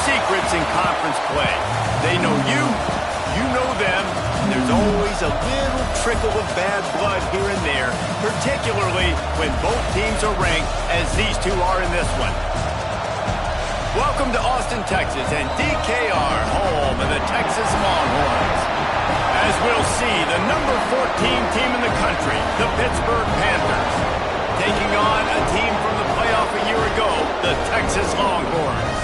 secrets in conference play. They know you, you know them, and there's always a little trickle of bad blood here and there, particularly when both teams are ranked as these two are in this one. Welcome to Austin, Texas, and DKR, home of the Texas Longhorns. As we'll see, the number 14 team in the country, the Pittsburgh Panthers, taking on a team from the playoff a year ago, the Texas Longhorns.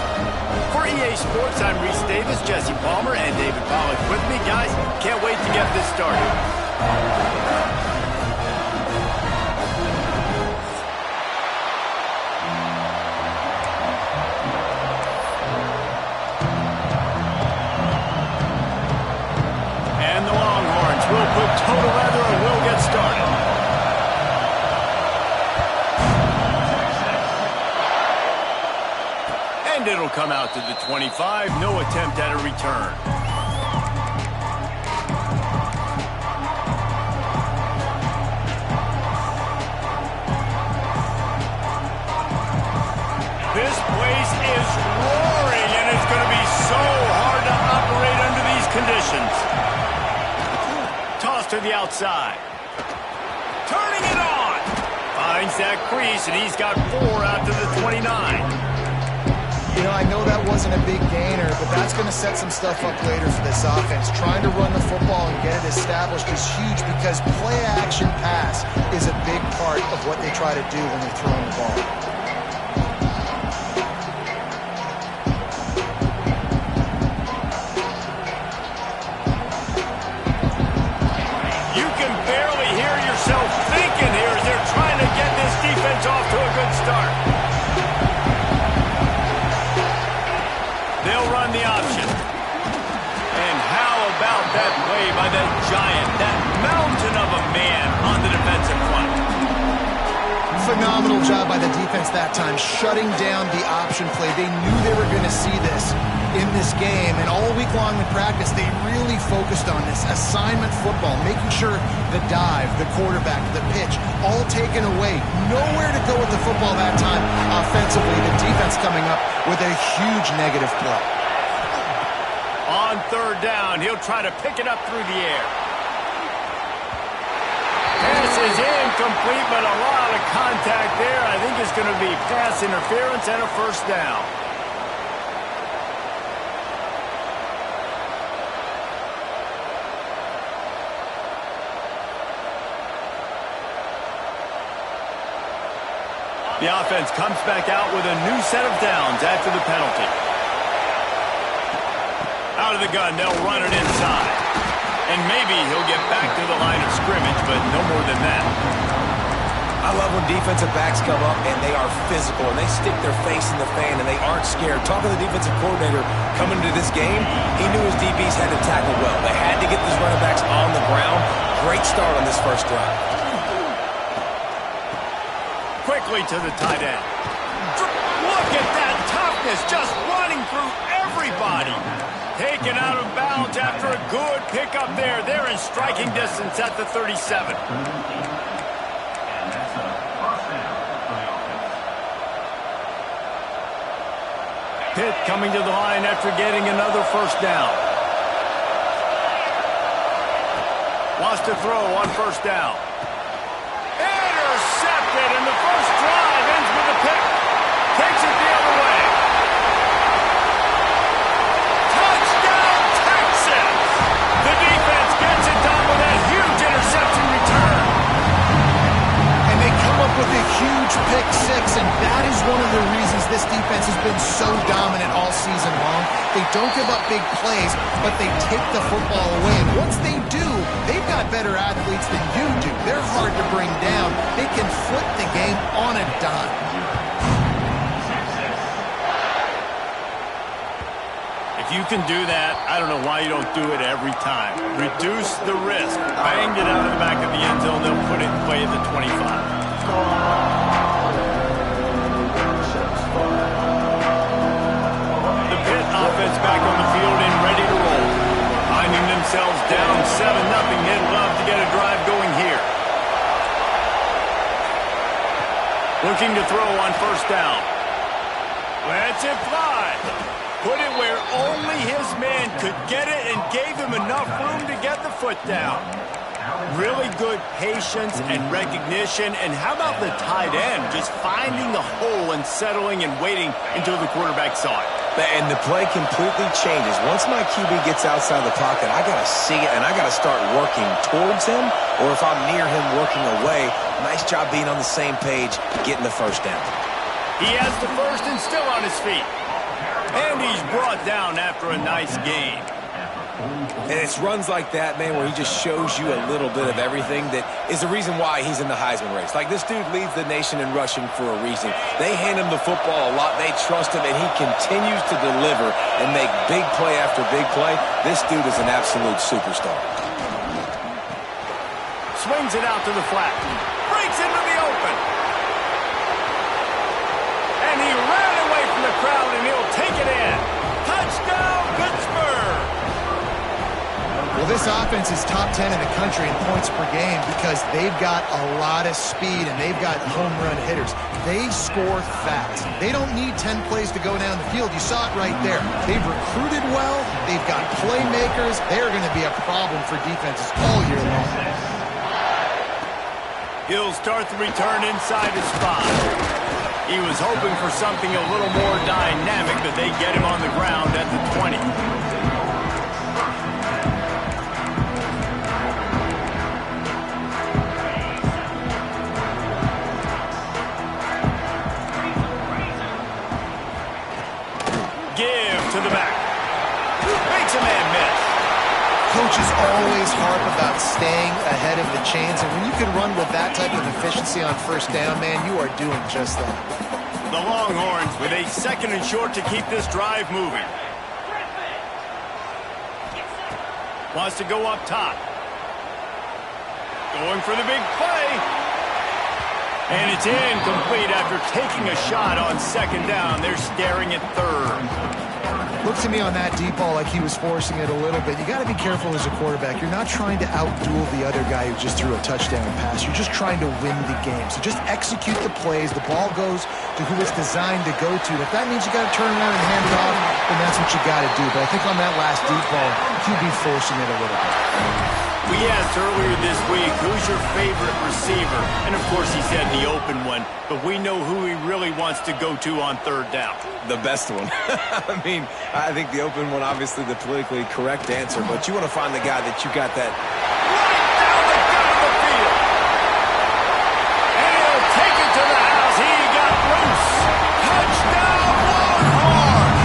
For EA Sports, I'm Reese Davis, Jesse Palmer, and David Pollack with me. Guys, can't wait to get this started. And the Longhorns will put total leather and we'll get started. And it'll come out to the 25. No attempt at a return. This place is roaring, and it's going to be so hard to operate under these conditions. Toss to the outside. Turning it on. Finds that crease, and he's got 4 out to the 29. You know, I know that wasn't a big gainer, but that's going to set some stuff up later for this offense. Trying to run the football and get it established is huge because play-action pass is a big part of what they try to do when they're throwing the ball. You can barely hear yourself thinking here as they're trying to get this defense off to a good start. They'll run the option. And how about that play by that giant, that mountain of a man on the defensive front? Phenomenal job by the defense that time, shutting down the option play. They knew they were going to see this in this game, and all week long in practice, they really focused on this assignment football, making sure the dive, the quarterback, the pitch, all taken away. Nowhere to go with the football that time offensively. The defense coming up with a huge negative play. On third down, he'll try to pick it up through the air. Pass is incomplete, but a lot of contact there. I think it's going to be pass interference and a first down. The offense comes back out with a new set of downs after the penalty. Out of the gun, they'll run it inside. And maybe he'll get back to the line of scrimmage, but no more than that. I love when defensive backs come up and they are physical and they stick their face in the fan and they aren't scared. Talking to the defensive coordinator coming into this game, he knew his DBs had to tackle well. They had to get these running backs on the ground. Great start on this first drive. Quickly to the tight end. Look at that toughness, just running through everybody. Taken out of bounds after a good pickup there. They're in striking distance at the 37. Pitt coming to the line after getting another first down. Wants to throw on first down. Intercepted, and the first drive ends with a pick. Takes it the other way. Touchdown, Texas! The defense gets it done with that huge interception return. And they come up with a huge pick six, and that is one of the reasons this defense has been so dominant all season long. They don't give up big plays, but they take the football away. And once they do, they've got better athletes than you do. They're hard to bring down. They can flip the game on a dime. If you can do that, I don't know why you don't do it every time. Reduce the risk. Banged it out of the back of the end zone. They'll put it in play at the 25. Offense back on the field and ready to roll. Finding themselves down 7-0. They'd love to get a drive going here. Looking to throw on first down. Lets it fly. Put it where only his man could get it and gave him enough room to get the foot down. Really good patience and recognition. And how about the tight end just finding the hole and settling and waiting until the quarterback saw it? And the play completely changes. Once my QB gets outside the pocket, I got to see it, and I got to start working towards him, or if I'm near him working away, nice job being on the same page, getting the first down. He has the first and still on his feet. And he's brought down after a nice gain. And it's runs like that, man, where he just shows you a little bit of everything that is the reason why he's in the Heisman race. Like, this dude leads the nation in rushing for a reason. They hand him the football a lot. They trust him, and he continues to deliver and make big play after big play. This dude is an absolute superstar. Swings it out to the flat. Breaks into the open. And he ran away from the crowd, and he'll take it in. Touchdown, Pittsburgh! Well, this offense is top 10 in the country in points per game because they've got a lot of speed and they've got home run hitters. They score fast. They don't need 10 plays to go down the field. You saw it right there. They've recruited well. They've got playmakers. They're going to be a problem for defenses all year long. He'll start the return inside his spot. He was hoping for something a little more dynamic, but they get him on the ground at the 20. Give to the back. Makes a man miss. Coaches always harp about staying ahead of the chains, and when you can run with that type of efficiency on first down, man, you are doing just that. The Longhorns with a second and short to keep this drive moving. Wants to go up top. Going for the big play. And it's incomplete after taking a shot on second down. They're staring at third. Looks to me on that deep ball like he was forcing it a little bit. You got to be careful as a quarterback. You're not trying to outduel the other guy who just threw a touchdown pass. You're just trying to win the game. So just execute the plays. The ball goes to who it's designed to go to. If that means you got to turn around and hand it off, then that's what you got to do. But I think on that last deep ball, he'd be forcing it a little bit. We asked earlier this week, who's your favorite receiver? And, of course, he said the open one. But we know who he really wants to go to on third down. The best one. I mean, I think the open one, obviously the politically correct answer. But you want to find the guy that you got that right down the gut of the field. And he'll take it to the house. He got loose. Touchdown, Longhorns!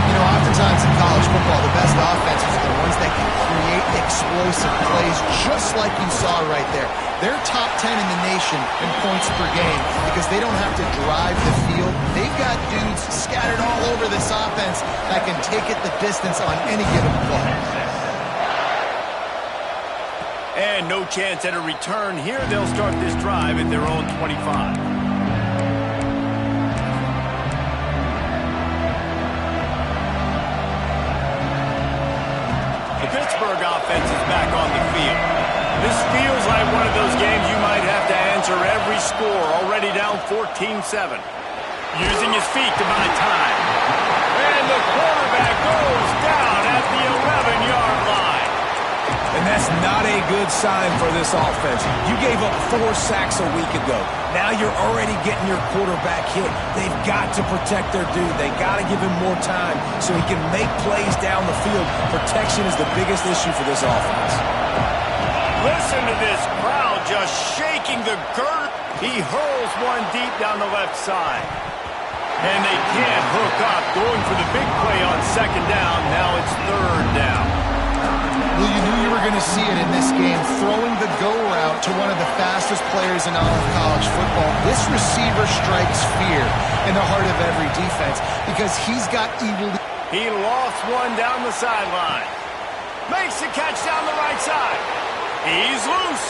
You know, oftentimes in college football, the best offenses are the ones that can create explosive plays just like you saw right there. They're top 10 in the nation in points per game because they don't have to drive the field. They've got dudes scattered all over this offense that can take it the distance on any given play. And no chance at a return here. They'll start this drive at their own 25. The Pittsburgh offense is back on the field. This feels like one of those games you might have to answer every score, already down 14-7. Using his feet to buy time. And the quarterback goes down at the 11-yard line. And that's not a good sign for this offense. You gave up 4 sacks a week ago. Now you're already getting your quarterback hit. They've got to protect their dude. They got to give him more time so he can make plays down the field. Protection is the biggest issue for this offense. Listen to this crowd just shaking the girth. He hurls one deep down the left side. And they can't hook up. Going for the big play on second down. Now it's third down. Well, you knew you were going to see it in this game, throwing the go route to one of the fastest players in all of college football. This receiver strikes fear in the heart of every defense because he's got evil. He lost one down the sideline. Makes the catch down the right side. He's loose.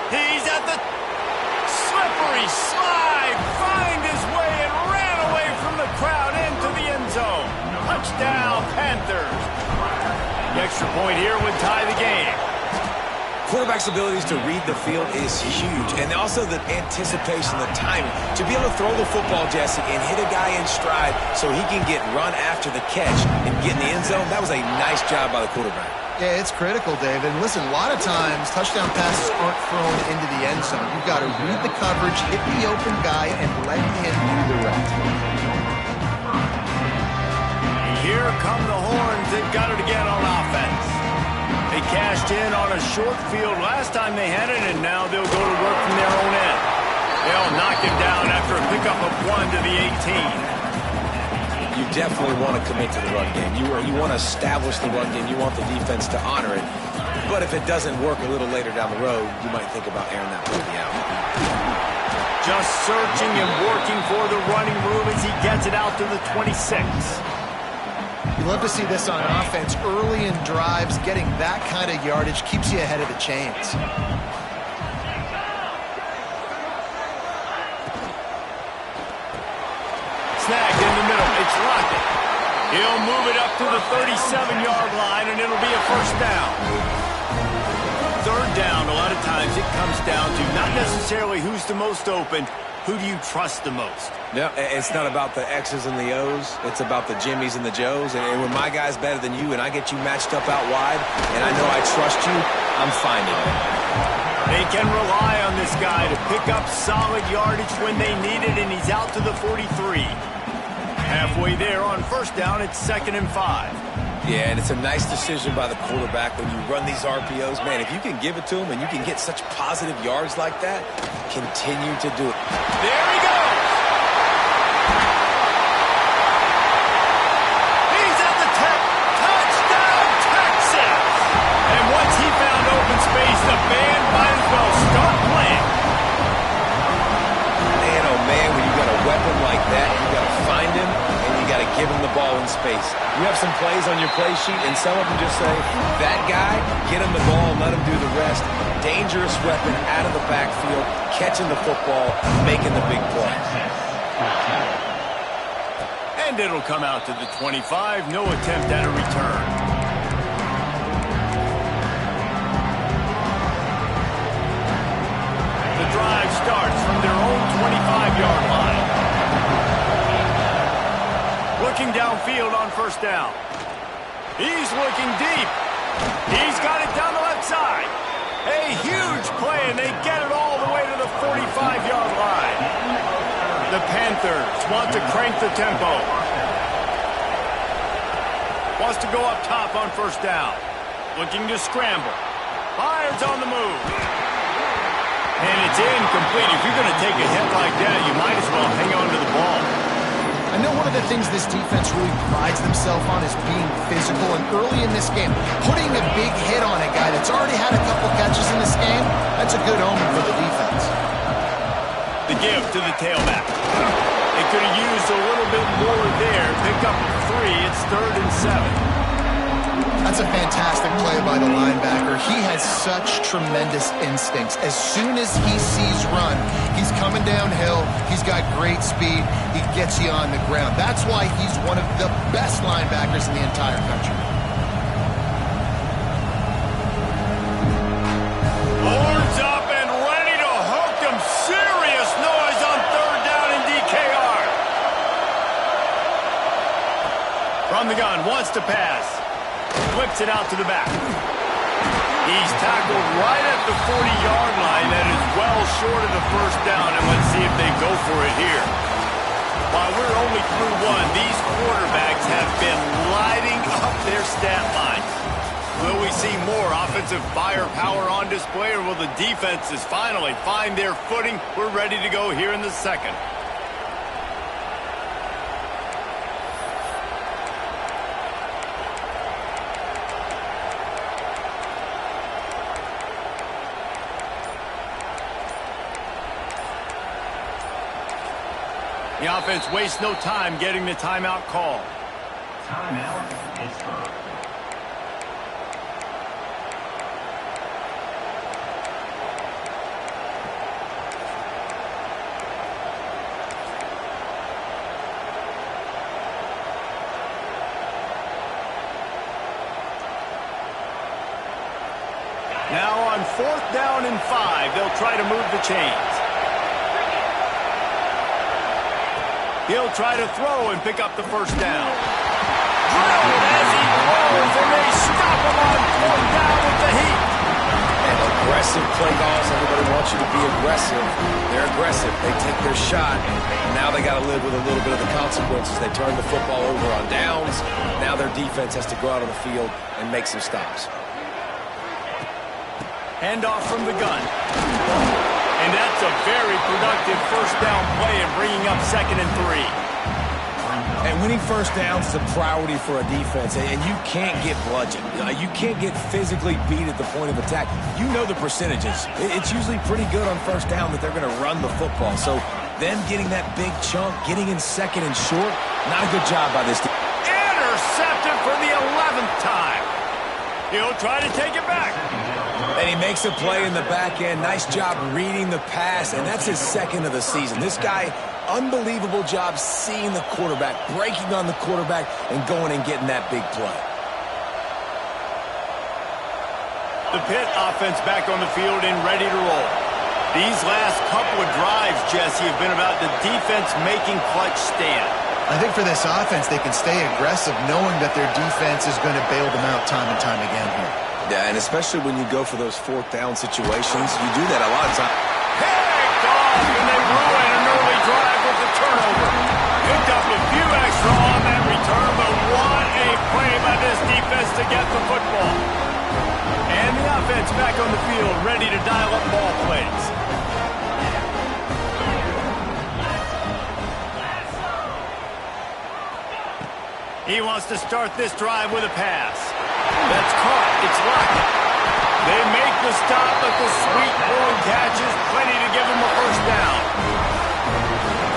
He's at the slippery slide. Find his way and ran away from the crowd into the end zone. Touchdown, Panthers. The extra point here would tie the game. quarterback's abilities to read the field is huge. And also the anticipation, the timing. To be able to throw the football, Jesse, and hit a guy in stride so he can get run after the catch and get in the end zone, that was a nice job by the quarterback. Yeah, it's critical, David. And listen, a lot of times touchdown passes aren't thrown into the end zone. You've got to read the coverage, hit the open guy, and let him do the rest. Here come the horns. They've got it again on offense. They cashed in on a short field last time they had it, and now they'll go to work from their own end. They'll knock him down after a pickup of 1 to the 18. You definitely want to commit to the run game. You want to establish the run game. You want the defense to honor it. But if it doesn't work a little later down the road, you might think about airing that baby out. Just searching and working for the running room as he gets it out to the 26. You love to see this on offense. Early in drives, getting that kind of yardage keeps you ahead of the chains. Snagged in the middle. It's Lockett. He'll move it up to the 37-yard line, and it'll be a first down. Third down, a lot of times it comes down to not necessarily who's the most open, who do you trust the most? No, it's not about the X's and the O's. It's about the Jimmies and the Joes. And when my guy's better than you and I get you matched up out wide and I know I trust you, I'm finding it. They can rely on this guy to pick up solid yardage when they need it, and he's out to the 43. Halfway there on first down, it's 2nd and 5. Yeah, and it's a nice decision by the quarterback when you run these RPOs. Man, if you can give it to him and you can get such positive yards like that, continue to do it. There he goes! He's at the tip. Touchdown, Texas! And once he found open space, the band might as well start playing. Man, oh man, when you got a weapon like that, you got to find him and you got to give him the ball in space. You have some plays on your play sheet, and some of them just say, that guy, get him the ball, let him do the rest. Dangerous weapon out of the backfield, catching the football, making the big play. And it'll come out to the 25. No attempt at a return. The drive starts from their own 25-yard line. Looking downfield on first down. He's looking deep. He's got it down the left side. A huge play, and they get it all the way to the 45-yard line. The Panthers want to crank the tempo. Wants to go up top on first down. Looking to scramble. Fires on the move. And it's incomplete. If you're going to take a hit like that, you might as well hang on to the ball. I know one of the things this defense really prides themselves on is being physical, and early in this game, putting a big hit on a guy that's already had a couple catches in this game, that's a good omen for the defense. The give to the tailback. They could have used a little bit more there. Pick up 3. It's 3rd and 7. That's a fantastic play by the linebacker. He has such tremendous instincts. As soon as he sees run, he's coming downhill. He's got great speed. He gets you on the ground. That's why he's one of the best linebackers in the entire country. Horns up and ready to hook them. Serious noise on 3rd down in DKR. From the gun, wants to pass. Flips it out to the back. He's tackled right at the 40-yard line. That is well short of the first down, and let's see if they go for it here. While we're only through one, these quarterbacks have been lighting up their stat lines. Will we see more offensive firepower on display, or will the defenses finally find their footing? We're ready to go here in the second. The offense wastes no time getting the timeout call. Timeout Pittsburgh. Now on 4th down and 5. They'll try to move the chains. He'll try to throw and pick up the first down. Drilled as he throws, and they stop him on 4th down with the heat. And aggressive play calls. Everybody wants you to be aggressive. They're aggressive. They take their shot. Now they got to live with a little bit of the consequences. They turn the football over on downs. Now their defense has to go out on the field and make some stops. Handoff from the gun. And that's a very productive first down play and bringing up 2nd and 3. And winning first downs is a priority for a defense, and you can't get bludgeoned. You can't get physically beat at the point of attack. You know the percentages. It's usually pretty good on first down that they're going to run the football. So them getting that big chunk, getting in 2nd and short, not a good job by this team. Intercepted for the 11th time. He'll try to take it back. And he makes a play in the back end. Nice job reading the pass, and that's his 2nd of the season. This guy, unbelievable job seeing the quarterback, breaking on the quarterback, and going and getting that big play. The Pitt offense back on the field and ready to roll. These last couple of drives, Jesse, have been about the defense making clutch stand. I think for this offense, they can stay aggressive knowing that their defense is going to bail them out time and time again here. Yeah, and especially when you go for those 4th down situations, you do that a lot of times. Picked off, and they ruin an early drive with the turnover. Picked up a few extra on that return, but what a play by this defense to get the football. And the offense back on the field, ready to dial up ball plays. He wants to start this drive with a pass. That's caught. It's locked. They make the stop, but the sweet ball catches plenty to give him a first down.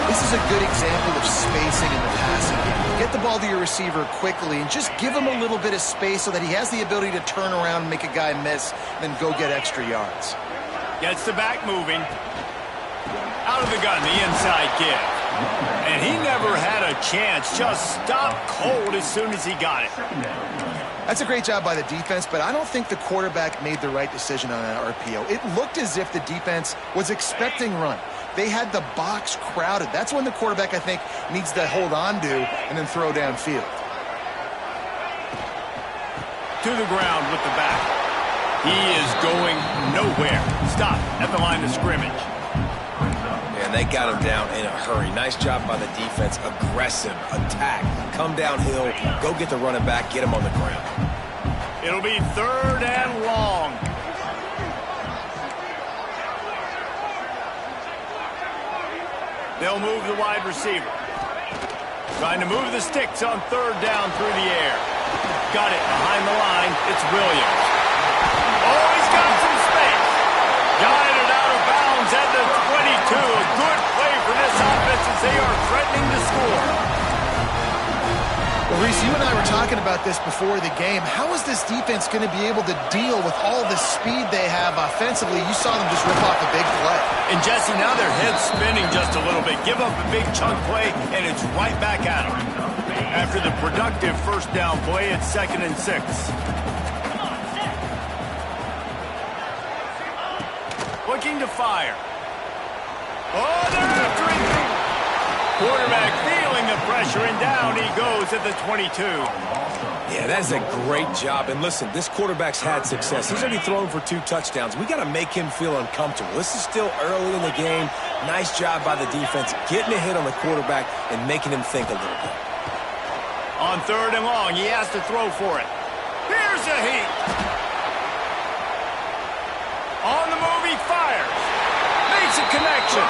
This is a good example of spacing in the passing game. Get the ball to your receiver quickly and just give him a little bit of space so that he has the ability to turn around and make a guy miss, then go get extra yards. Gets the back moving. Out of the gun, the inside give. And he never had a chance. Just stopped cold as soon as he got it. That's a great job by the defense, but I don't think the quarterback made the right decision on that RPO. It looked as if the defense was expecting run. They had the box crowded. That's when the quarterback, I think, needs to hold on to and then throw downfield. To the ground with the back. He is going nowhere. Stop at the line of scrimmage. And they got him down in a hurry. Nice job by the defense. Aggressive attack. Come downhill. Go get the running back. Get him on the ground. It'll be 3rd and long. They'll move the wide receiver. Trying to move the sticks on 3rd down through the air. Got it behind the line. It's Williams. Oh, he's got some space. Got it out of bounds at the 22. A good play for this offense as they are threatening to score. Well, Reese, you and I were talking about this before the game. How is this defense going to be able to deal with all the speed they have offensively? You saw them just rip off a big play. And Jesse, now their head's spinning just a little bit. Give up a big chunk play, and it's right back at them. After the productive first down play, it's 2nd and 6. Looking to fire. Oh, they're after him. Quarterback feeling the pressure, and down he goes at the 22. Yeah, that's a great job. And listen, this quarterback's had success. He's already thrown for 2 touchdowns. We got to make him feel uncomfortable. This is still early in the game. Nice job by the defense, getting a hit on the quarterback and making him think a little bit. On 3rd and long, he has to throw for it. Here's a heat. On the move, he fires. Makes a connection.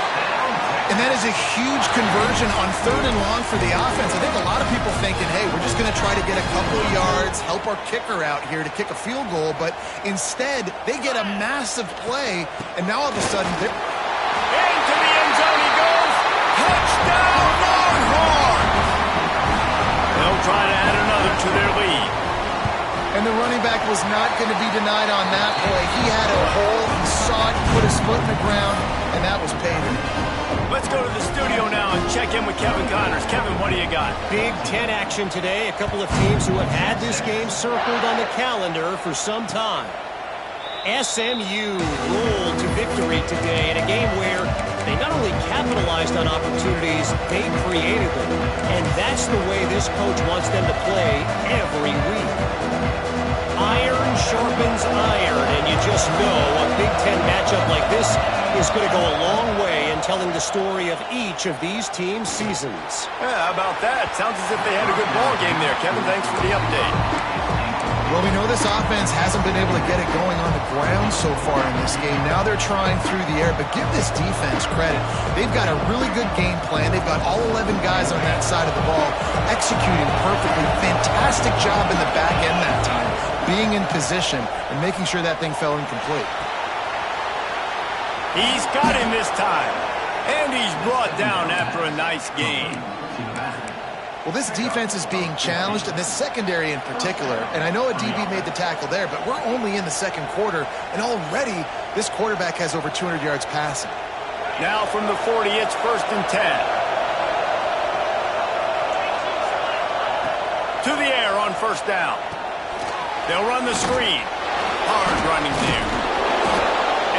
And that is a huge conversion on 3rd and long for the offense. I think a lot of people thinking, hey, we're just going to try to get a couple of yards, help our kicker out here to kick a field goal. But instead, they get a massive play, and now all of a sudden they're... Into the end zone he goes. Touchdown, Longhorns! They'll try to add another to their lead. And the running back was not going to be denied on that play. He had a hole, he saw it, put his foot in the ground, and that was payday. Let's go to the studio now and check in with Kevin Connors. Kevin, what do you got? Big Ten action today. A couple of teams who have had this game circled on the calendar for some time. SMU rolled to victory today in a game where they not only capitalized on opportunities, they created them. And that's the way this coach wants them to play every week. Iron sharpens iron, and you just know a Big Ten matchup like this is going to go a long way in telling the story of each of these teams' seasons. Yeah, how about that? Sounds as if they had a good ball game there. Kevin, thanks for the update. Well, we know this offense hasn't been able to get it going on the ground so far in this game. Now they're trying through the air, but give this defense credit. They've got a really good game plan. They've got all 11 guys on that side of the ball executing perfectly. Fantastic job in the back end that time, being in position and making sure that thing fell incomplete. He's got him this time, and he's brought down after a nice game. Well, this defense is being challenged, and this secondary in particular. And I know a DB made the tackle there, but we're only in the second quarter, and already this quarterback has over 200 yards passing. Now from the 40, it's 1st and 10. To the air on 1st down. They'll run the screen. Hard running there.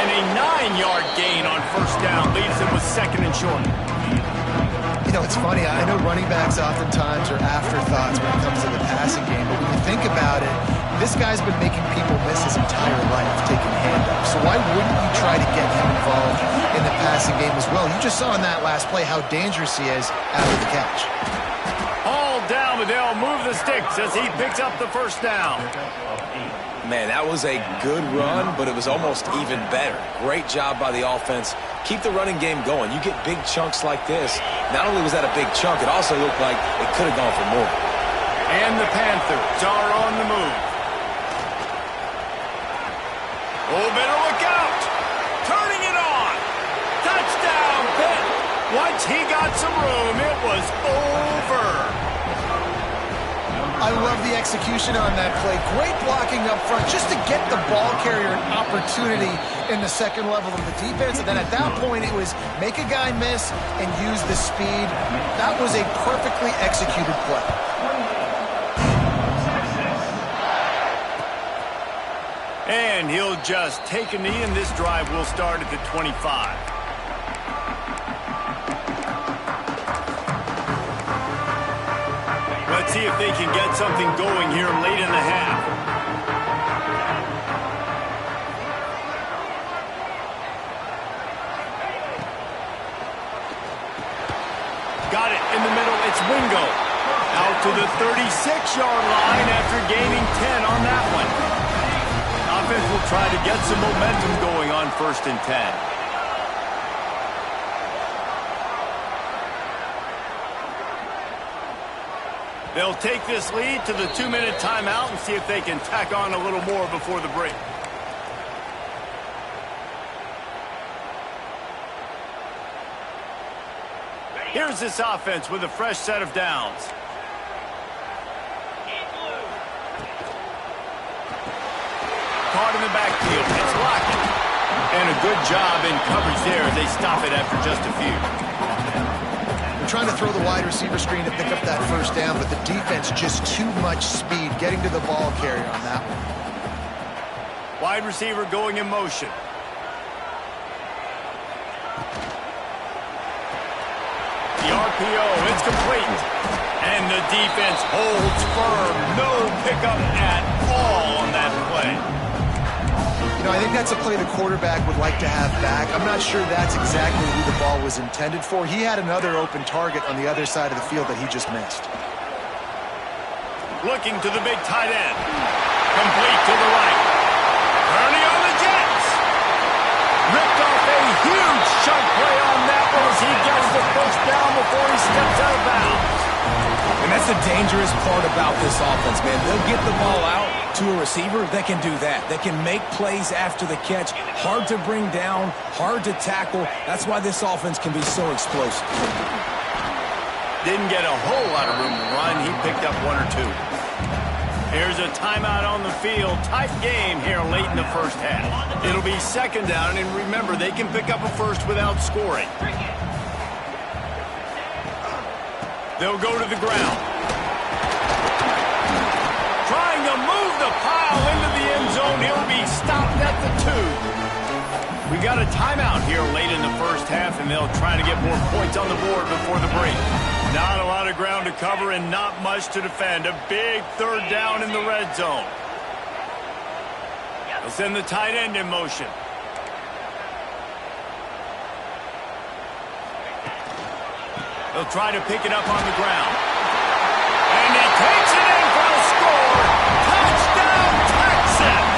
And a 9-yard gain on 1st down leaves them with 2nd and short. You know, it's funny. I know running backs oftentimes are afterthoughts when it comes to the passing game, but when you think about it, this guy's been making people miss his entire life taking handoffs. So why wouldn't you try to get him involved in the passing game as well? You just saw in that last play how dangerous he is after the catch. All down, but they'll move the sticks as he picks up the 1st down. Man, that was a good run, but it was almost even better. Great job by the offense. Keep the running game going. You get big chunks like this. Not only was that a big chunk, it also looked like it could have gone for more. And the Panthers are on the move. Oh, better look out. Turning it on. Touchdown, Pitt. Once he got some room, it was over. I love the execution on that play. Great blocking up front just to get the ball carrier an opportunity in the second level of the defense. And then at that point, it was make a guy miss and use the speed. That was a perfectly executed play. And he'll just take a knee, and this drive will start at the 25. Let's see if they can get something going here late in the half. Got it in the middle. It's Wingo. Out to the 36-yard line after gaining 10 on that one. Offense will try to get some momentum going on 1st and 10. They'll take this lead to the 2-minute timeout and see if they can tack on a little more before the break. Here's this offense with a fresh set of downs. Caught in the backfield. It's Lockett. And a good job in coverage there. They stop it after just a few. Trying to throw the wide receiver screen to pick up that 1st down, but the defense just too much speed getting to the ball carrier on that one. Wide receiver going in motion. The RPO, it's complete. And the defense holds firm. No pickup at all on that play. You know, I think that's a play the quarterback would like to have back. I'm not sure that's exactly who the ball was intended for. He had another open target on the other side of the field that he just missed. Looking to the big tight end. Complete to the right. Early on the Jets. Ripped off a huge chunk play on that one as he gets the 1st down before he steps out of bounds. And that's the dangerous part about this offense, man. They'll get the ball out to a receiver that can do that. That can make plays after the catch. Hard to bring down, hard to tackle. That's why this offense can be so explosive. Didn't get a whole lot of room to run. He picked up 1 or 2. Here's a timeout on the field. Tight game here late in the 1st half. It'll be 2nd down, and remember, they can pick up a 1st without scoring. They'll go to the ground. Trying to the move to pile into the end zone. He'll be stopped at the 2. We got a timeout here late in the first half, and they'll try to get more points on the board before the break. Not a lot of ground to cover and not much to defend. A big third down in the red zone. They'll send the tight end in motion. They'll try to pick it up on the ground. And he takes it in for a score. Touchdown, Texas!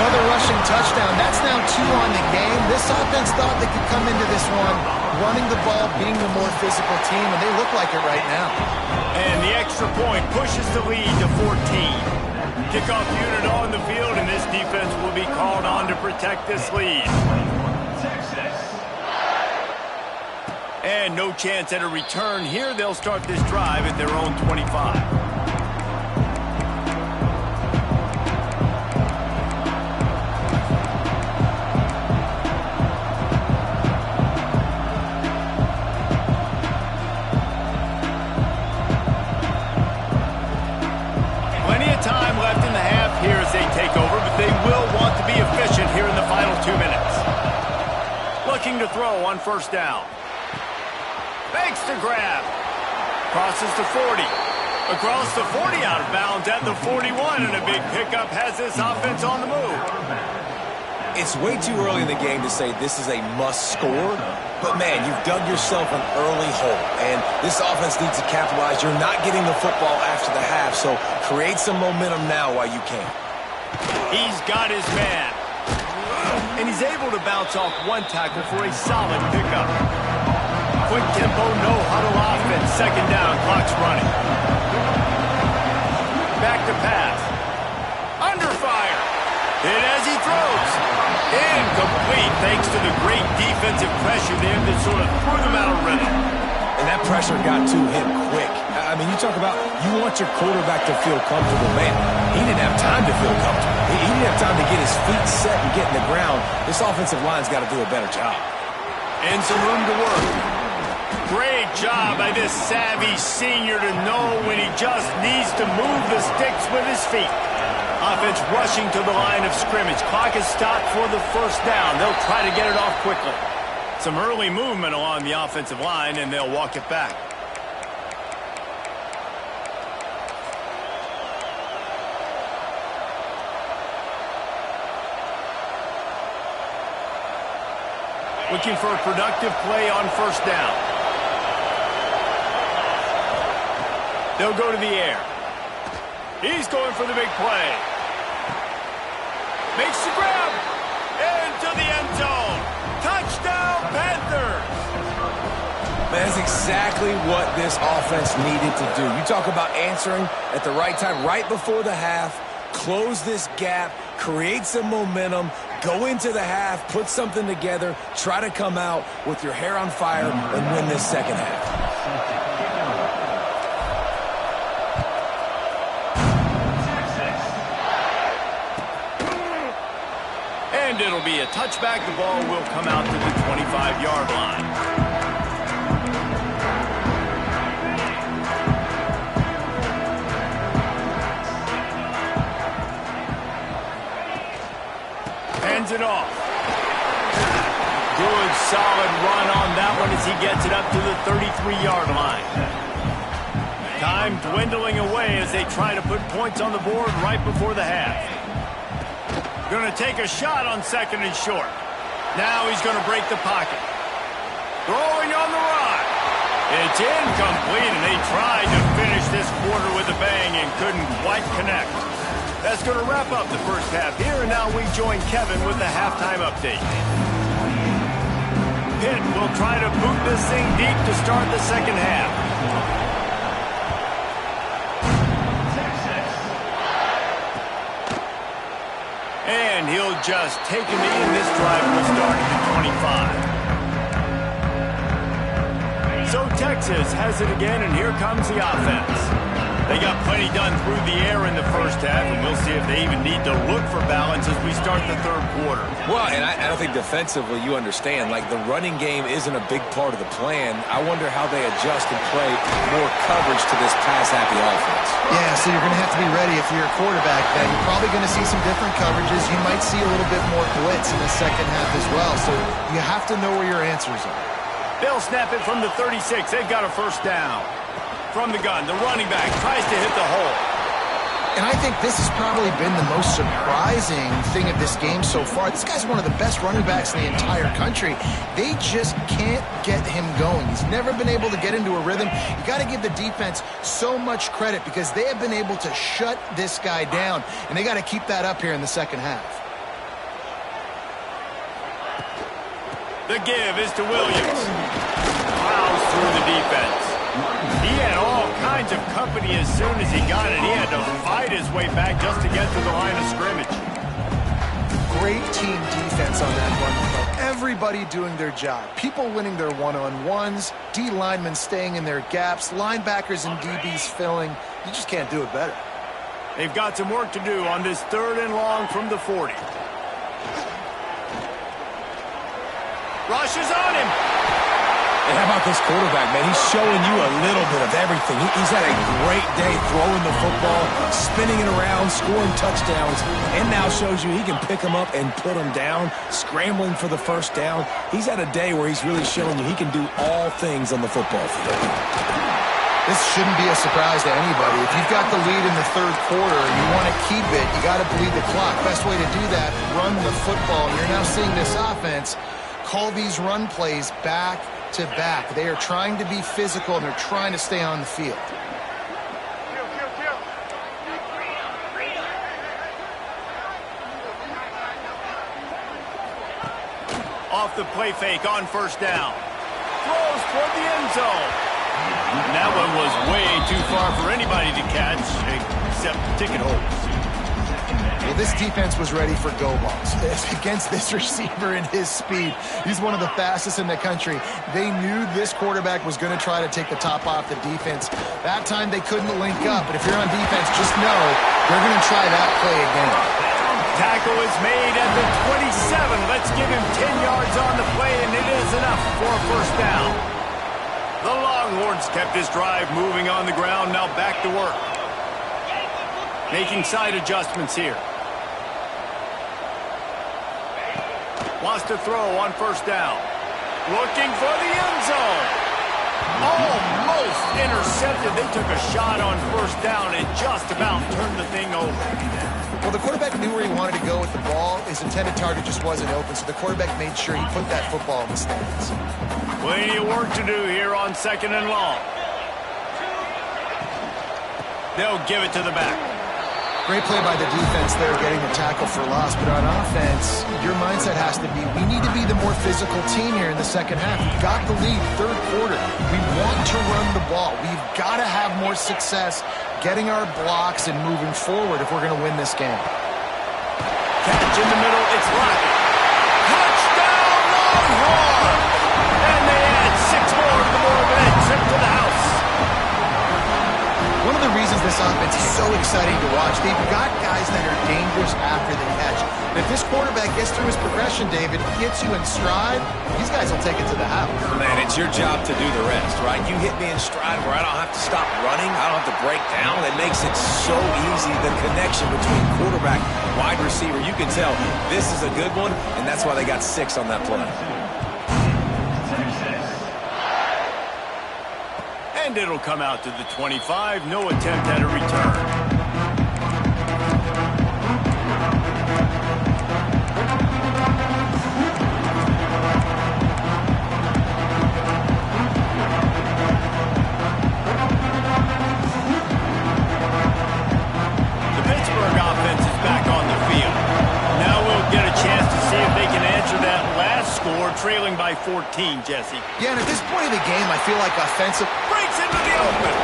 Another rushing touchdown. That's now 2 on the game. This offense thought they could come into this one running the ball, being the more physical team, and they look like it right now. And the extra point pushes the lead to 14. Kickoff unit on the field, and this defense will be called on to protect this lead. And no chance at a return here. They'll start this drive at their own 25. Time left in the half here as they take over, but they will want to be efficient here in the final 2 minutes. Looking to throw on first down. Fakes to grab. Crosses to 40. Across the 40, out of bounds at the 41, and a big pickup has this offense on the move. It's way too early in the game to say this is a must score, but man, you've dug yourself an early hole, and this offense needs to capitalize. You're not getting the football after the half, so create some momentum now while you can. He's got his man, and he's able to bounce off one tackle for a solid pickup. Quick tempo, no huddle offense. Second down, clock's running. Back to pass. Under fire. Hit as he throws. Incomplete thanks to the great defensive pressure there that sort of threw them out of rhythm. And that pressure got to him quick. I mean, you talk about you want your quarterback to feel comfortable. Man, he didn't have time to feel comfortable. He didn't have time to get his feet set and get in the ground. This offensive line's got to do a better job. And some room to work. Great job by this savvy senior to know when he just needs to move the sticks with his feet. Offense rushing to the line of scrimmage. Clock is stopped for the first down. They'll try to get it off quickly. Some early movement along the offensive line, and they'll walk it back. Looking for a productive play on first down. They'll go to the air. He's going for the big play. Makes the grab. Into the end zone. Touchdown, Panthers. That's exactly what this offense needed to do. You talk about answering at the right time, right before the half, close this gap, create some momentum, go into the half, put something together, try to come out with your hair on fire and win this second half. And it'll be a touchback. The ball will come out to the 25-yard line. Hands it off. Good, solid run on that one as he gets it up to the 33-yard line. Time dwindling away as they try to put points on the board right before the half. Going to take a shot on second and short. Now he's going to break the pocket. Throwing on the run. It's incomplete, and they tried to finish this quarter with a bang and couldn't quite connect. That's going to wrap up the first half here, and now we join Kevin with the halftime update. Pitt will try to boot this thing deep to start the second half. And he'll just take him in. This drive will start at the 25. So Texas has it again, and here comes the offense. They got plenty done through the air in the first half, and we'll see if they even need to look for balance as we start the third quarter. Well, and I think defensively you understand, like the running game isn't a big part of the plan. I wonder how they adjust and play more coverage to this pass-happy offense. Yeah, so you're going to have to be ready if you're a quarterback. Then you're probably going to see some different coverages. You might see a little bit more blitz in the second half as well, so you have to know where your answers are. They'll snap it from the 36. They've got a first down. From the gun, the running back tries to hit the hole. And I think this has probably been the most surprising thing of this game so far. This guy's one of the best running backs in the entire country. They just can't get him going. He's never been able to get into a rhythm. You got to give the defense so much credit because they have been able to shut this guy down, and they got to keep that up here in the second half. The give is to Williams. Plows through the defense. He had all kinds of company as soon as he got it. He had to fight his way back just to get to the line of scrimmage. Great team defense on that run play. Everybody doing their job. People winning their one-on-ones, D linemen staying in their gaps, linebackers and DBs filling. You just can't do it better. They've got some work to do on this 3rd and long from the 40. Rushes on him. And how about this quarterback, man? He's showing you a little bit of everything. He's had a great day throwing the football, spinning it around, scoring touchdowns, and now shows you he can pick them up and put them down, scrambling for the first down. He's had a day where he's really showing you he can do all things on the football field. This shouldn't be a surprise to anybody. If you've got the lead in the 3rd quarter and you want to keep it, you got to bleed the clock. Best way to do that, run the football. You're now seeing this offense call these run plays back to back. They are trying to be physical, and they're trying to stay on the field. Off the play fake on first down. Throws toward the end zone. And that one was way too far for anybody to catch, except ticket holders. Well, this defense was ready for go balls. Against this receiver and his speed, he's one of the fastest in the country. They knew this quarterback was going to try to take the top off the defense. That time they couldn't link up, but if you're on defense, just know they're going to try that play again. Tackle is made at the 27. Let's give him 10 yards on the play, and it is enough for a first down. The Longhorns kept this drive moving on the ground, now back to work. Making side adjustments here. Wants to throw on first down. Looking for the end zone. Almost intercepted. They took a shot on first down and just about turned the thing over. Well, the quarterback knew where he wanted to go with the ball. His intended target just wasn't open, so the quarterback made sure he put that football in the stands. Plenty of work to do here on 2nd and long. They'll give it to the back. Great play by the defense there, getting the tackle for loss. But on offense, your mindset has to be, we need to be the more physical team here in the second half. We've got the lead, 3rd quarter. We want to run the ball. We've got to have more success getting our blocks and moving forward if we're going to win this game. Catch in the middle, it's Rocket. Touchdown, Longhorn! And they add 6 more to the Moorhead trip to the house. One of the reasons this offense is so exciting to watch, they've got guys that are dangerous after the catch. And if this quarterback gets through his progression, David, gets you in stride, these guys will take it to the house. Man, it's your job to do the rest, right? You hit me in stride where I don't have to stop running. I don't have to break down. It makes it so easy, the connection between quarterback and wide receiver. You can tell this is a good one, and that's why they got 6 on that play. And it'll come out to the 25. No attempt at a return. The Pittsburgh offense is back on the field. Now we'll get a chance to see if they can answer that last score, trailing by 14, Jesse. Yeah, and at this point of the game, I feel like offensive Breaks into the open.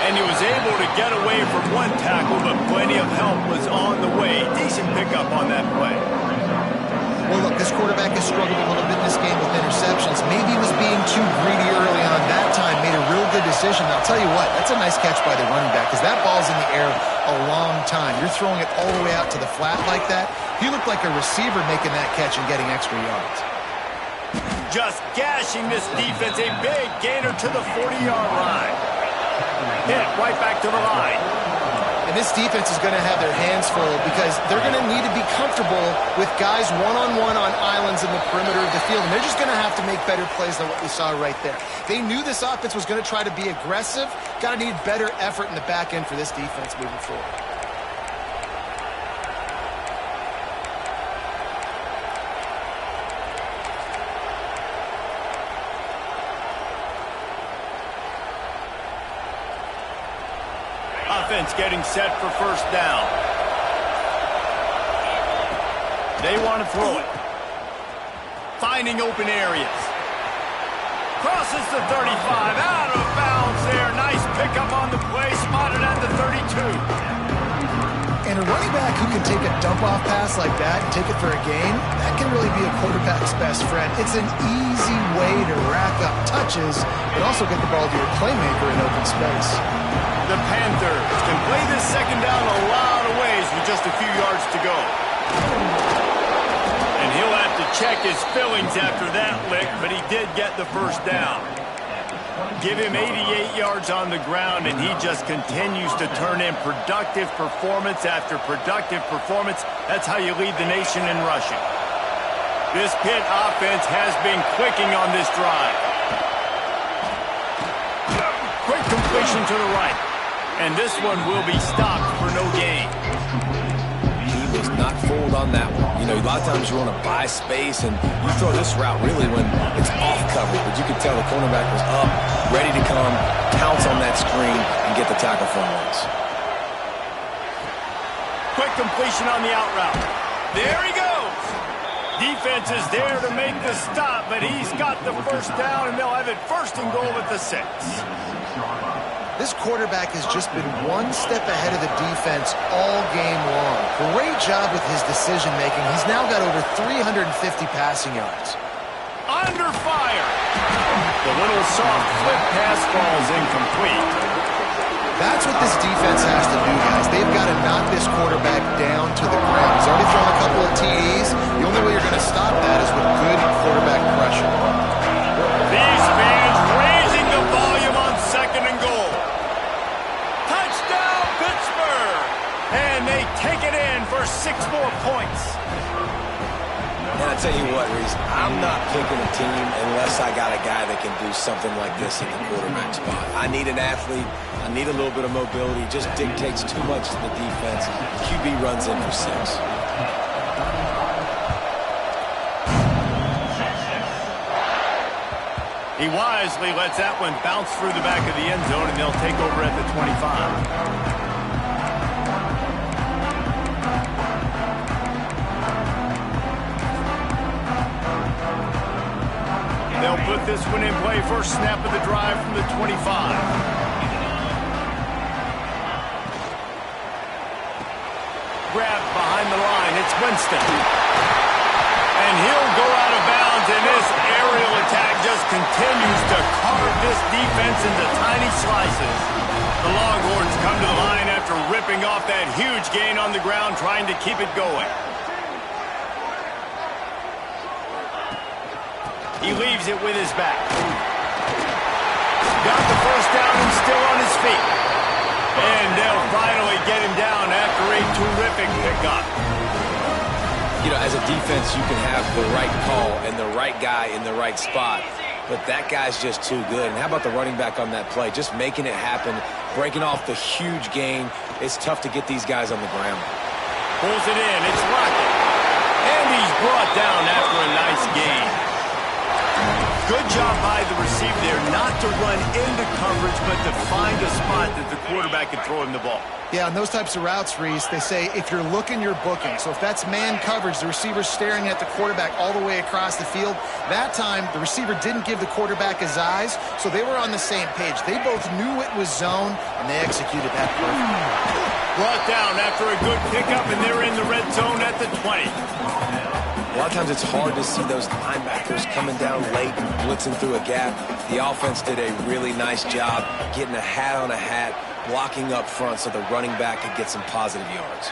And he was able to get away from one tackle, but plenty of help was on the way. Decent pickup on that play. Well, look, this quarterback has struggled a little bit in this game with interceptions. Maybe he was being too greedy early on. That time made a real good decision. I'll tell you what, that's a nice catch by the running back because that ball's in the air a long time. You're throwing it all the way out to the flat like that. He looked like a receiver making that catch and getting extra yards. Just gashing this defense. A big gainer to the 40-yard line. Hit right back to the line. And this defense is going to have their hands full because they're going to need to be comfortable with guys one-on-one on islands in the perimeter of the field. And they're just going to have to make better plays than what we saw right there. They knew this offense was going to try to be aggressive. Got to need better effort in the back end for this defense moving forward. Offense getting set for first down. They want to throw it. Finding open areas. Crosses the 35. Out of bounds there. Nice pickup on the play. Spotted at the 32. And a running back who can take a dump-off pass like that and take it for a gain, that can really be a quarterback's best friend. It's an easy way to rack up touches, but also get the ball to your playmaker in open space. The Panthers can play this second down a lot of ways with just a few yards to go. And he'll have to check his fillings after that lick, but he did get the first down. Give him 88 yards on the ground, and he just continues to turn in productive performance after productive performance. That's how you lead the nation in rushing. This Pitt offense has been clicking on this drive. Quick completion to the right. And this one will be stopped for no gain. He was not fooled on that one. You know, a lot of times you want to buy space, and you throw this route really when it's off coverage. But you could tell the cornerback was up, ready to come, pounce on that screen, and get the tackle for once. Quick completion on the out route. There he goes. Defense is there to make the stop, but he's got the first down, and they'll have it first and goal at the 6. This quarterback has just been one step ahead of the defense all game long. Great job with his decision-making. He's now got over 350 passing yards. Under fire. The little soft flip pass falls incomplete. That's what this defense has to do, guys. They've got to knock this quarterback down to the ground. He's already thrown a couple of TDs. The only way you're going to stop that is with good quarterback pressure. These fans raising the volume on second and goal. Touchdown, Pittsburgh! And they take it in for 6 more points. And I tell you what, Reese, I'm not picking a team unless I got a guy that can do something like this in the quarterback spot. I need an athlete. I need a little bit of mobility. It just dictates too much to the defense. QB runs in for 6. He wisely lets that one bounce through the back of the end zone, and they'll take over at the 25. They'll put this one in play. First snap of the drive from the 25. Grabbed behind the line. It's Winston. And he'll go out of bounds, and this aerial attack just continues to carve this defense into tiny slices. The Longhorns come to the line after ripping off that huge gain on the ground, trying to keep it going. He leaves it with his back. Got the first down and still on his feet. And they'll finally get him down after a terrific pickup. You know, as a defense, you can have the right call and the right guy in the right spot. But that guy's just too good. And how about the running back on that play? Just making it happen, breaking off the huge gain. It's tough to get these guys on the ground. Pulls it in. It's Rocket. And he's brought down after a nice gain. Good job by the receiver there, not to run into coverage, but to find a spot that the quarterback can throw him the ball. Yeah, on those types of routes, Reese, they say if you're looking, you're booking. So if that's man coverage, the receiver's staring at the quarterback all the way across the field. That time, the receiver didn't give the quarterback his eyes, so they were on the same page. They both knew it was zone, and they executed that perfectly. Brought down after a good pickup, and they're in the red zone at the 20. A lot of times it's hard to see those linebackers coming down late and blitzing through a gap. The offense did a really nice job getting a hat on a hat, blocking up front so the running back could get some positive yards.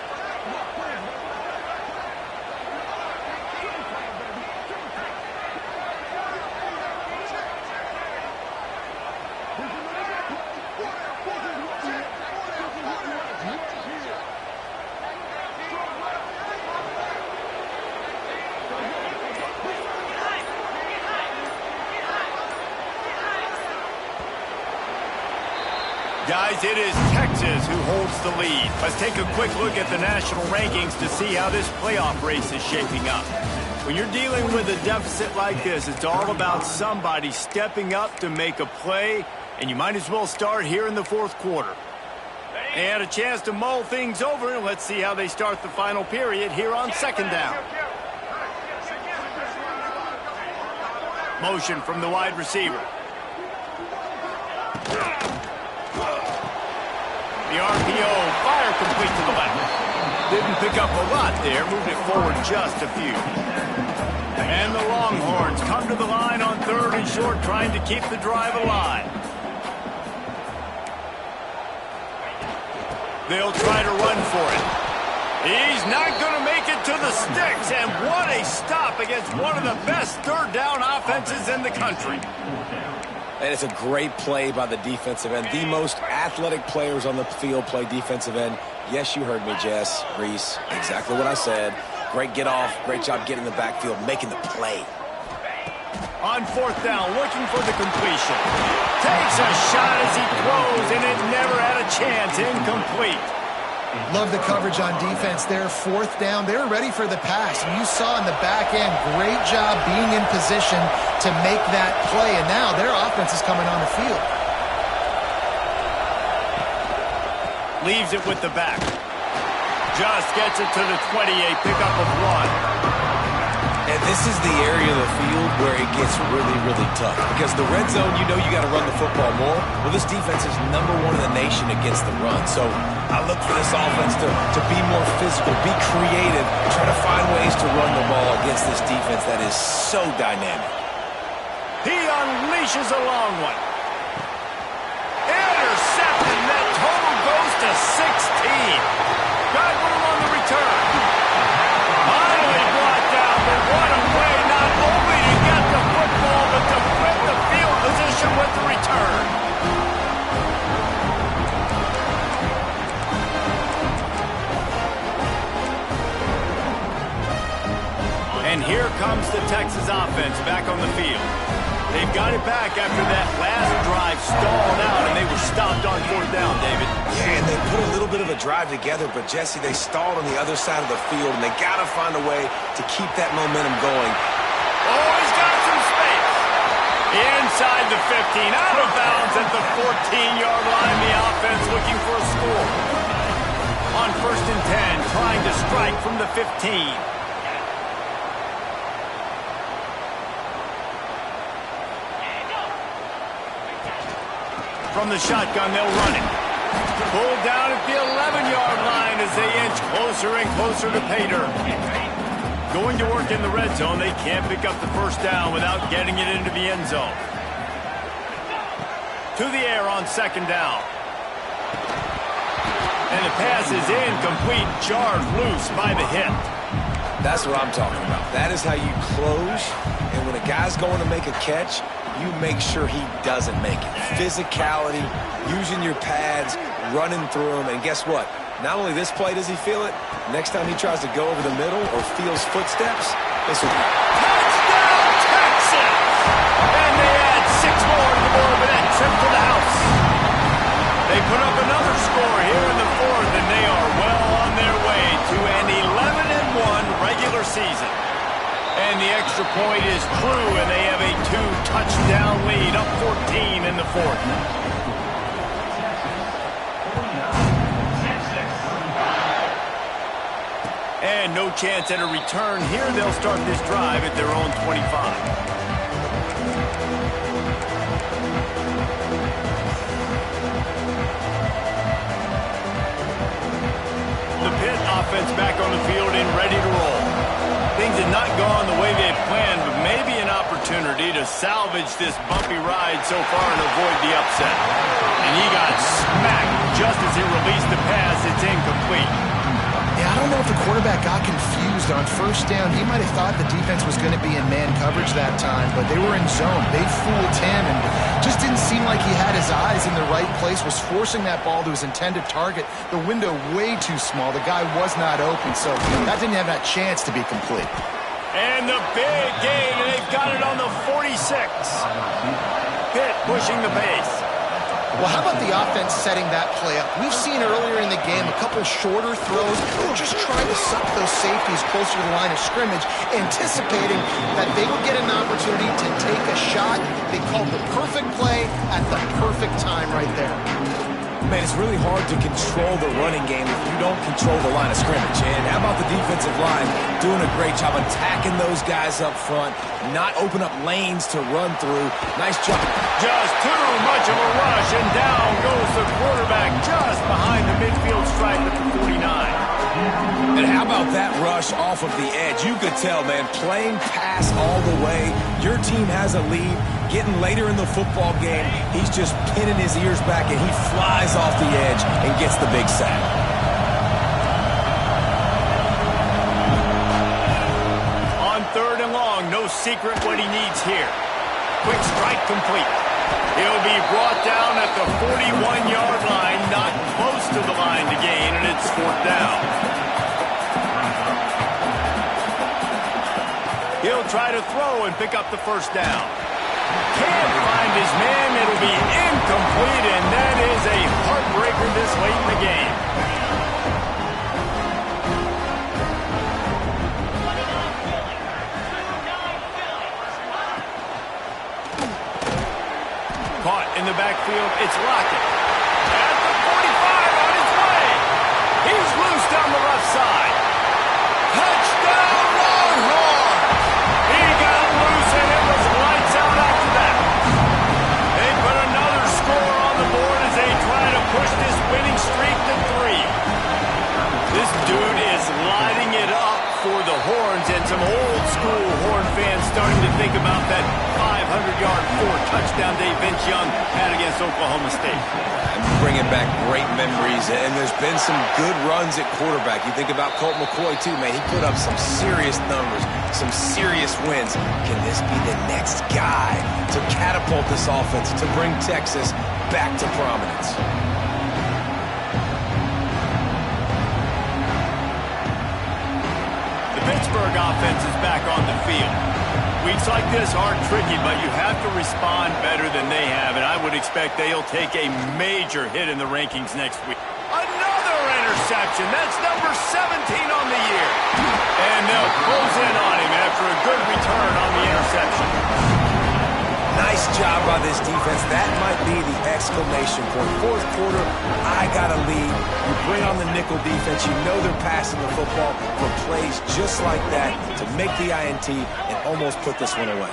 Guys, it is Texas who holds the lead. Let's take a quick look at the national rankings to see how this playoff race is shaping up. When you're dealing with a deficit like this, it's all about somebody stepping up to make a play, and you might as well start here in the fourth quarter. They had a chance to mull things over, and let's see how they start the final period here on second down. Motion from the wide receiver. The RPO, fire complete to the left. Didn't pick up a lot there, moved it forward just a few. And the Longhorns come to the line on third and short, trying to keep the drive alive. They'll try to run for it. He's not going to make it to the sticks, and what a stop against one of the best third down offenses in the country. And it's a great play by the defensive end. The most athletic players on the field play defensive end. Yes, you heard me, Jess, Reese. Exactly what I said. Great get off. Great job getting the backfield, making the play. On fourth down, looking for the completion. Takes a shot as he throws, and it never had a chance. Incomplete. Love the coverage on defense there. Fourth down, they're ready for the pass. And you saw in the back end, great job being in position to make that play. And now their offense is coming on the field. Leaves it with the back. Just gets it to the 28, pickup of 1. And this is the area of the field where it gets really, really tough. Because the red zone, you know you got to run the football more. Well, this defense is #1 in the nation against the run. So I look for this offense to be more physical, be creative, try to find ways to run the ball against this defense that is so dynamic. He unleashes a long one. Intercepted, and that total goes to 16. Got room on the return. Finally brought down, but what a way not only to get the football, but to flip the field position with the return. And here comes the Texas offense back on the field. They've got it back after that last drive stalled out, and they were stopped on fourth down, David. Yeah, and they put a little bit of a drive together, but, Jesse, they stalled on the other side of the field, and they got to find a way to keep that momentum going. Oh, he's got some space. Inside the 15, out of bounds at the 14-yard line. The offense looking for a score. On first and 10, trying to strike from the 15. From the shotgun, they'll run it. Pulled down at the 11-yard line as they inch closer and closer to pay dirt. Going to work in the red zone, they can't pick up the first down without getting it into the end zone. To the air on second down. And the pass is incomplete, jarred loose by the hit. That's what I'm talking about. That is how you close, and when a guy's going to make a catch, you make sure he doesn't make it. Physicality, using your pads, running through them, and guess what? Not only this play does he feel it, next time he tries to go over the middle or feels footsteps, this will be... Touchdown, Texas! And they add 6 more to the board with that trip to the house. They put up another score here in the fourth, and they are well on their way to an 11-1 regular season. And the extra point is true, and they have a 2-touchdown lead, up 14 in the fourth. And no chance at a return here. They'll start this drive at their own 25. The Pitt offense back on the field and ready to roll. things had not gone the way they had planned, but maybe an opportunity to salvage this bumpy ride so far and avoid the upset. And he got smacked just as he released the pass. It's incomplete. Yeah, I don't know if the quarterback got confused on first down. He might have thought the defense was going to be in man coverage that time, but they were in zone. They fooled him and just didn't seem like he had his eyes in the right place, was forcing that ball to his intended target. The window way too small. The guy was not open, so that didn't have that chance to be complete. And the big gain, and they've got it on the 46. Pitt pushing the pace. Well, how about the offense setting that play up? We've seen earlier in the game a couple shorter throws, just trying to suck those safeties closer to the line of scrimmage, anticipating that they would get an opportunity to take a shot. They called the perfect play at the perfect time right there. Man, it's really hard to control the running game if you don't control the line of scrimmage. And how about the defensive line doing a great job attacking those guys up front, not open up lanes to run through. Nice job. Just too much of a rush, and down goes the quarterback just behind the midfield stripe at the 49. And how about that rush off of the edge? You could tell, man, playing pass all the way. Your team has a lead. Getting later in the football game, he's just pinning his ears back, and he flies off the edge and gets the big sack. On 3rd and long, no secret what he needs here. Quick strike complete. He'll be brought down at the 41-yard line, not close to the line to gain, and it's 4th down. He'll try to throw and pick up the 1st down. Can't find his man. It'll be incomplete, and that is a heartbreaker this late in the game. Caught in the backfield. It's Lockett. At the 45 on his way. He's loose down the left side. Touchdown, Longhorn! He got loose, and it was lights out after that. They put another score on the board as they try to push this winning streak to 3. This dude is lighting it up for the Horns, and some old-school Horn fans starting to think about that 500-yard, 4-touchdown day Vince Young had against Oklahoma State. Bringing back great memories, and there's been some good runs at quarterback. You think about Colt McCoy, too, man. He put up some serious numbers, some serious wins. Can this be the next guy to catapult this offense, to bring Texas back to prominence? The Pittsburgh offense is back on the field. Weeks like this are tricky, but you have to respond better than they have, and I would expect they'll take a major hit in the rankings next week. Another interception. That's number 17 on the year. And they'll close in on him after a good return on the interception. Nice job by this defense. That might be the exclamation point. 4th quarter, I got a lead. You bring on the nickel defense. You know they're passing the football for plays just like that to make the INT and almost put this one away.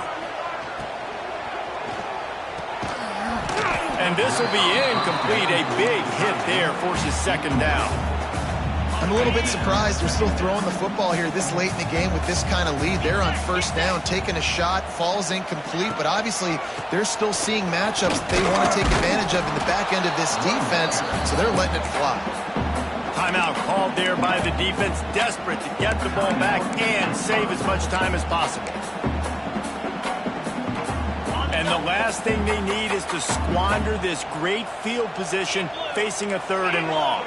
And this will be incomplete. A big hit there forces 2nd down. I'm a little bit surprised they're still throwing the football here this late in the game with this kind of lead. They're on 1st down, taking a shot, falls incomplete, but obviously they're still seeing matchups that they want to take advantage of in the back end of this defense, so they're letting it fly. Timeout called there by the defense, desperate to get the ball back and save as much time as possible. And the last thing they need is to squander this great field position facing a 3rd and long.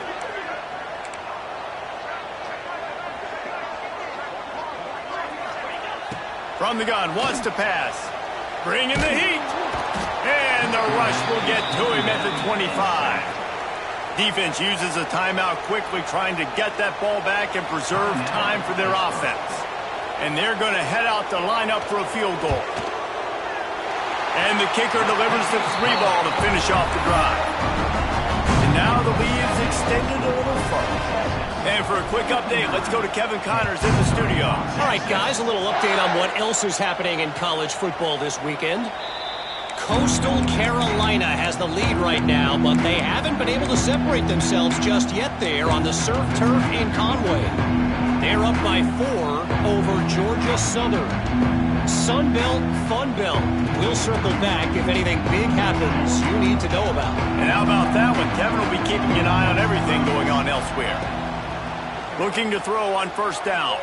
From the gun, wants to pass. Bringing the heat. And the rush will get to him at the 25. Defense uses a timeout quickly, trying to get that ball back and preserve time for their offense. And they're going to head out to line up for a field goal. And the kicker delivers the 3-ball to finish off the drive. And now the lead is extended a little further. And for a quick update, let's go to Kevin Connors in the studio. All right, guys, a little update on what else is happening in college football this weekend. Coastal Carolina has the lead right now, but they haven't been able to separate themselves just yet there on the surf turf in Conway. They're up by 4. over Georgia Southern. Sun Belt, Fun Belt. We'll circle back if anything big happens you need to know about. And how about that one? Kevin will be keeping an eye on everything going on elsewhere. Looking to throw on first down.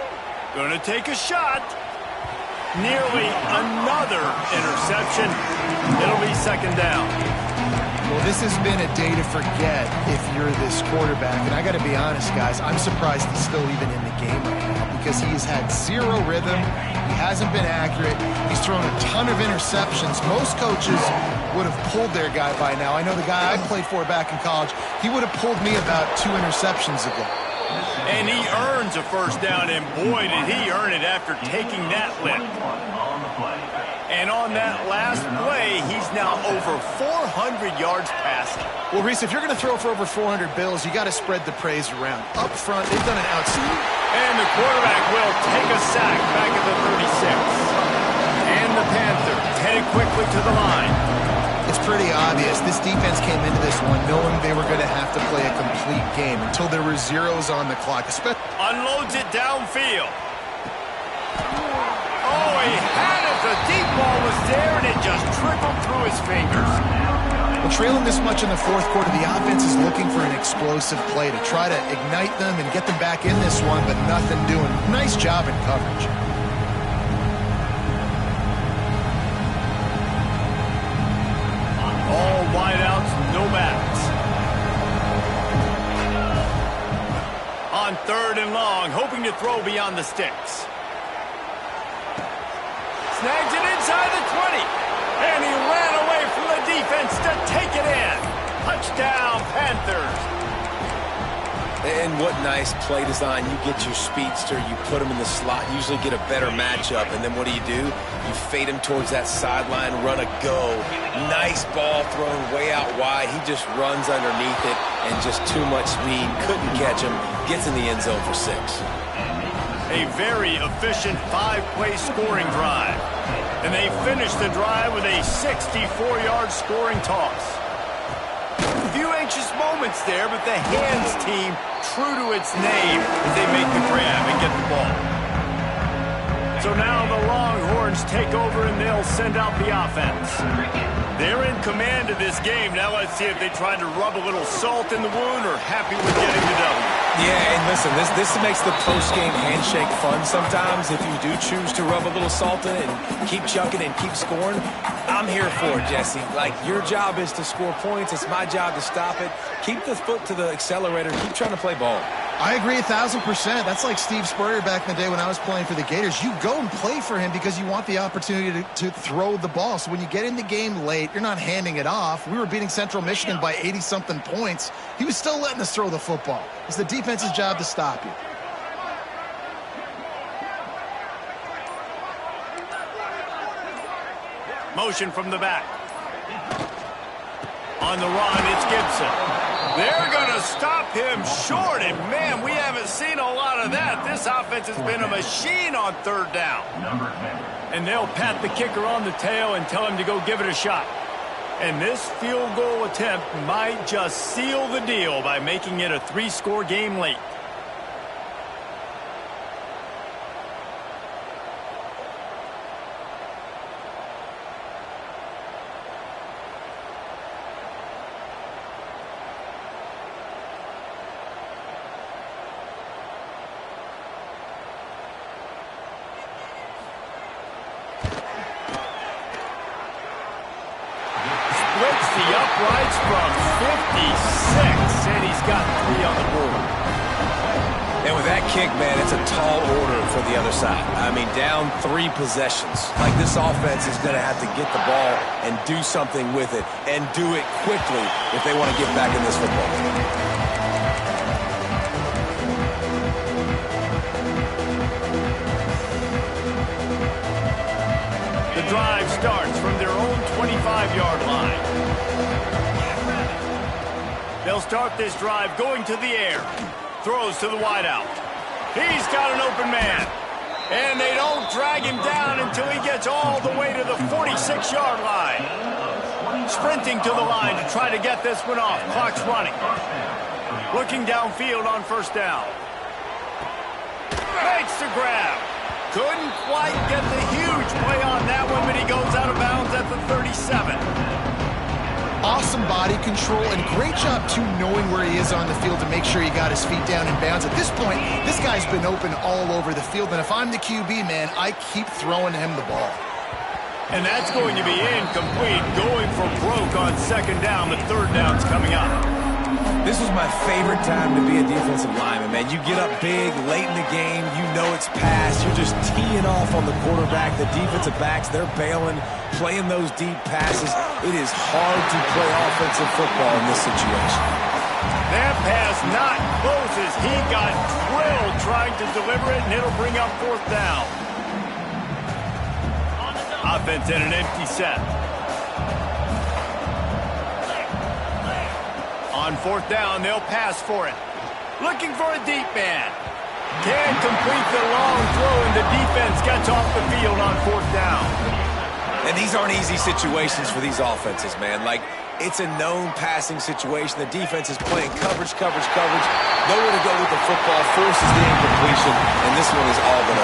Going to take a shot. Nearly another interception. It'll be second down. Well, this has been a day to forget if you're this quarterback. And I got to be honest, guys, I'm surprised he's still even in the game right now because he's had zero rhythm. He hasn't been accurate. He's thrown a ton of interceptions. Most coaches would have pulled their guy by now. I know the guy I played for back in college, he would have pulled me about 2 interceptions ago. And he earns a first down, and boy, did he earn it after taking that lift. And on that last play, he's now over 400 yards passing. Well, Reese, if you're going to throw for over 400 bills, you got to spread the praise around. Up front, they've done an outstanding. And the quarterback will take a sack back at the 36. And the Panthers headed quickly to the line. It's pretty obvious. This defense came into this one knowing they were going to have to play a complete game until there were zeros on the clock. Unloads it downfield. Oh, he had it. The deep ball was there, and it just trickled through his fingers. Well, trailing this much in the fourth quarter, the offense is looking for an explosive play to try to ignite them and get them back in this one, but nothing doing. Nice job in coverage. All wideouts, no backs. On third and long, hoping to throw beyond the sticks. Snags it inside the 20. And he ran away from the defense to take it in. Touchdown, Panthers. And what nice play design. You get your speedster, you put him in the slot, usually get a better matchup, and then what do? You fade him towards that sideline, run a go. Nice ball thrown way out wide. He just runs underneath it, and just too much speed. Couldn't catch him. Gets in the end zone for 6. A very efficient 5-play scoring drive. And they finish the drive with a 64-yard scoring toss. A few anxious moments there, but the hands team true to its name as they make the grab and get the ball. So now the Longhorns take over and they'll send out the offense. They're in command of this game. Now let's see if they try to rub a little salt in the wound or happy with getting the W. Yeah, and listen, this makes the post-game handshake fun sometimes. If you do choose to rub a little salt in it and keep chucking and keep scoring, I'm here for it, Jesse. Like, your job is to score points. It's my job to stop it. Keep the foot to the accelerator. Keep trying to play ball. I agree 1,000%. That's like Steve Spurrier back in the day when I was playing for the Gators. You go and play for him because you want the opportunity to throw the ball. So when you get in the game late, you're not handing it off. We were beating Central Michigan by 80-something points. He was still letting us throw the football. It's the defense's job to stop you. Motion from the back. On the run, it's Gibson. They're going to stop him short, and man, we haven't seen a lot of that. This offense has been a machine on third down. And they'll pat the kicker on the tail and tell him to go give it a shot. And this field goal attempt might just seal the deal by making it a 3-score game late. The uprights from 56, and he's got 3 on the board. And with that kick, man, it's a tall order for the other side. I mean, down 3 possessions. Like, this offense is going to have to get the ball and do something with it, and do it quickly if they want to get back in this football game. The drive starts from their own 25-yard line. They'll start this drive going to the air. Throws to the wideout. He's got an open man. And they don't drag him down until he gets all the way to the 46-yard line. Sprinting to the line to try to get this one off. Clock's running. Looking downfield on first down. Makes the grab. Couldn't quite get the huge play on that one, but he goes out of bounds at the 37. Awesome body control and great job, too, knowing where he is on the field to make sure he got his feet down in bounds. At this point, this guy's been open all over the field, and if I'm the QB, man, I keep throwing him the ball. And that's going to be incomplete, going for broke on second down. The third down's coming up. This was my favorite time to be a defensive lineman, man. You get up big, late in the game, you know it's past. You're just teeing off on the quarterback. The defensive backs, they're bailing, playing those deep passes. It is hard to play offensive football in this situation. That pass not close as he got drilled trying to deliver it, and it'll bring up fourth down. Offense in an empty set. On fourth down, they'll pass for it. Looking for a deep man. Can't complete the long throw, and the defense gets off the field on fourth down. And these aren't easy situations for these offenses, man. Like, it's a known passing situation. The defense is playing coverage. Nowhere to go with the football, forces the incompletion, and this one is all but over.